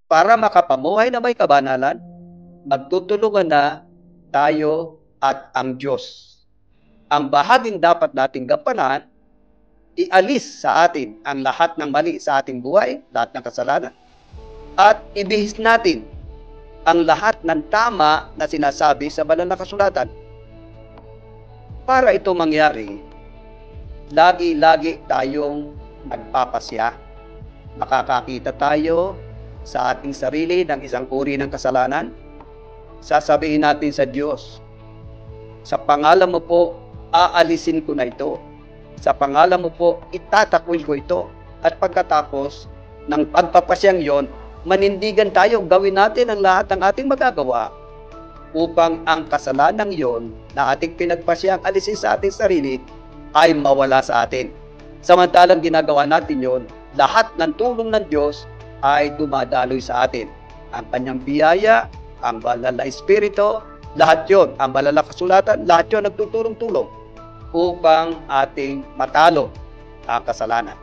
para makapamuhay na may kabanalan, magtutulungan na tayo at ang Diyos. Ang bahaging dapat nating gampanan, ialis sa atin ang lahat ng mali sa ating buhay, lahat ng kasalanan, at ibihis natin ang lahat ng tama na sinasabi sa banal na kasulatan. Para ito mangyari, lagi-lagi tayong nagpapasya. Makakakita tayo sa ating sarili ng isang uri ng kasalanan. Sasabihin natin sa Diyos, sa pangalan mo po, aalisin ko na ito. Sa pangalan mo po, itatakwil ko ito. At pagkatapos ng pagpapasyang yon, manindigan tayo, gawin natin ang lahat ng ating magagawa upang ang kasalanang yon na ating pinagpasyang alisin sa ating sarili ay mawala sa atin. Samantalang ginagawa natin yon, lahat ng tulong ng Diyos ay dumadaloy sa atin. Ang kanyang biyaya, ang banal na Espiritu, lahat yon, ang banal na kasulatan, lahat yon nagtutulong-tulong upang ating matalo ang kasalanan.